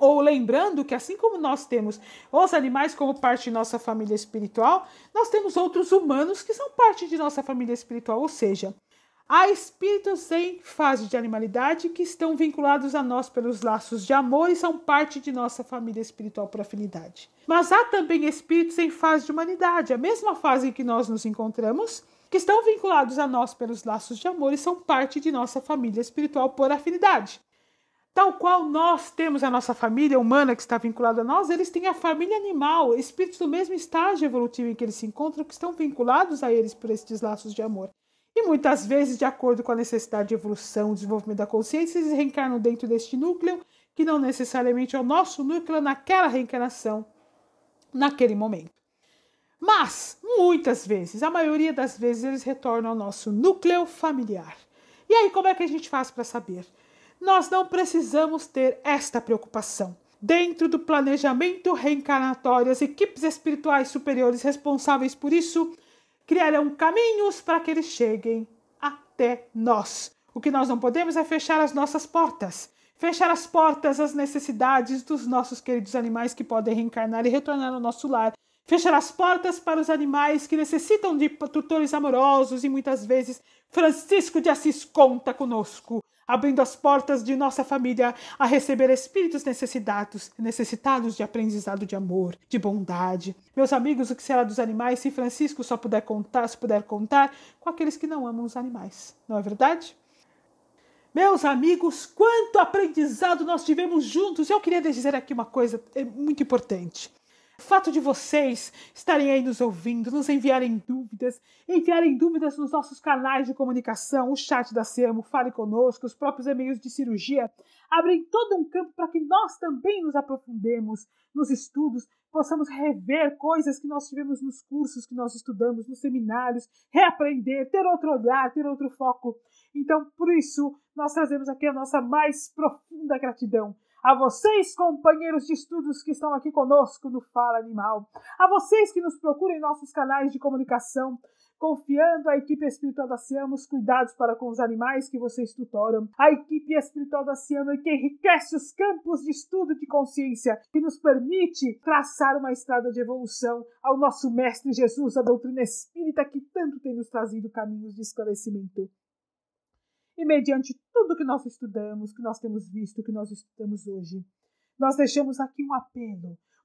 Ou lembrando que assim como nós temos os animais como parte de nossa família espiritual, nós temos outros humanos que são parte de nossa família espiritual. Ou seja, há espíritos em fase de animalidade que estão vinculados a nós pelos laços de amor e são parte de nossa família espiritual por afinidade. Mas há também espíritos em fase de humanidade, a mesma fase em que nós nos encontramos, que estão vinculados a nós pelos laços de amor e são parte de nossa família espiritual por afinidade. Tal qual nós temos a nossa família humana que está vinculada a nós, eles têm a família animal, espíritos do mesmo estágio evolutivo em que eles se encontram, que estão vinculados a eles por estes laços de amor. E muitas vezes, de acordo com a necessidade de evolução, desenvolvimento da consciência, eles reencarnam dentro deste núcleo, que não necessariamente é o nosso núcleo naquela reencarnação, naquele momento. Mas, muitas vezes, a maioria das vezes, eles retornam ao nosso núcleo familiar. E aí, como é que a gente faz para saber? Nós não precisamos ter esta preocupação. Dentro do planejamento reencarnatório, as equipes espirituais superiores responsáveis por isso criarão caminhos para que eles cheguem até nós. O que nós não podemos é fechar as nossas portas. Fechar as portas às necessidades dos nossos queridos animais que podem reencarnar e retornar ao nosso lar. Fechar as portas para os animais que necessitam de tutores amorosos e muitas vezes Francisco de Assis conta conosco, abrindo as portas de nossa família a receber espíritos necessitados de aprendizado de amor, de bondade. Meus amigos, o que será dos animais se Francisco só puder contar com aqueles que não amam os animais, não é verdade? Meus amigos, quanto aprendizado nós tivemos juntos. Eu queria dizer aqui uma coisa muito importante. O fato de vocês estarem aí nos ouvindo, nos enviarem dúvidas nos nossos canais de comunicação, o chat da SEAMO, Fale Conosco, os próprios e-mails de cirurgia, abrem todo um campo para que nós também nos aprofundemos nos estudos, possamos rever coisas que nós tivemos nos cursos que nós estudamos, nos seminários, reaprender, ter outro olhar, ter outro foco. Então, por isso, nós trazemos aqui a nossa mais profunda gratidão. A vocês, companheiros de estudos que estão aqui conosco no Fala Animal. A vocês que nos procuram em nossos canais de comunicação, confiando à equipe espiritual da SEAMO os cuidados para com os animais que vocês tutoram. A equipe espiritual da SEAMO que enriquece os campos de estudo de consciência, que nos permite traçar uma estrada de evolução ao nosso Mestre Jesus, a doutrina espírita que tanto tem nos trazido caminhos de esclarecimento. E mediante tudo que nós estudamos, que nós temos visto, que nós estudamos hoje, nós deixamos aqui um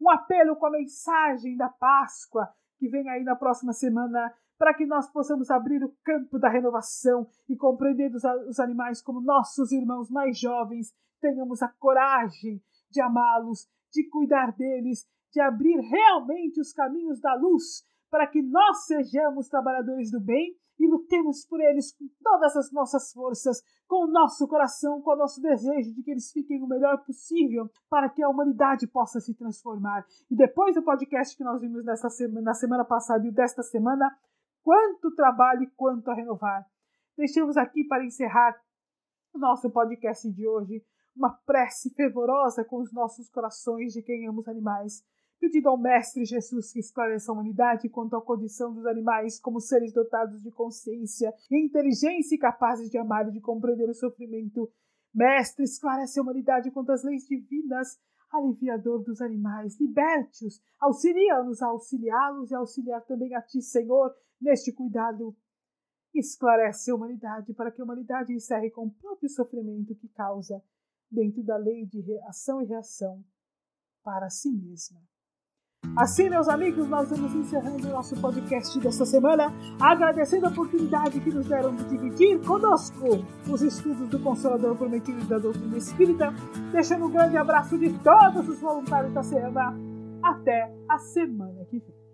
apelo com a mensagem da Páscoa, que vem aí na próxima semana, para que nós possamos abrir o campo da renovação e compreender os animais como nossos irmãos mais jovens, tenhamos a coragem de amá-los, de cuidar deles, de abrir realmente os caminhos da luz, para que nós sejamos trabalhadores do bem e lutemos por eles com todas as nossas forças, com o nosso coração, com o nosso desejo de que eles fiquem o melhor possível para que a humanidade possa se transformar. E depois do podcast que nós vimos na semana passada e o desta semana, quanto trabalho e quanto a renovar. Deixamos aqui para encerrar o nosso podcast de hoje uma prece fervorosa com os nossos corações de quem ama os animais, pedindo ao Mestre Jesus que esclareça a humanidade quanto à condição dos animais como seres dotados de consciência e inteligência e capazes de amar e de compreender o sofrimento. Mestre, esclarece a humanidade quanto às leis divinas, aliviador dos animais, liberte-os, auxilia-nos a auxiliá-los e auxiliar também a Ti, Senhor, neste cuidado. Esclarece a humanidade para que a humanidade encerre com o próprio sofrimento que causa, dentro da lei de ação e reação, para si mesma. Assim, meus amigos, nós vamos encerrando o nosso podcast desta semana, agradecendo a oportunidade que nos deram de dividir conosco os estudos do Consolador Prometido da Doutrina Espírita, deixando um grande abraço de todos os voluntários da SEAMO. Até a semana que vem.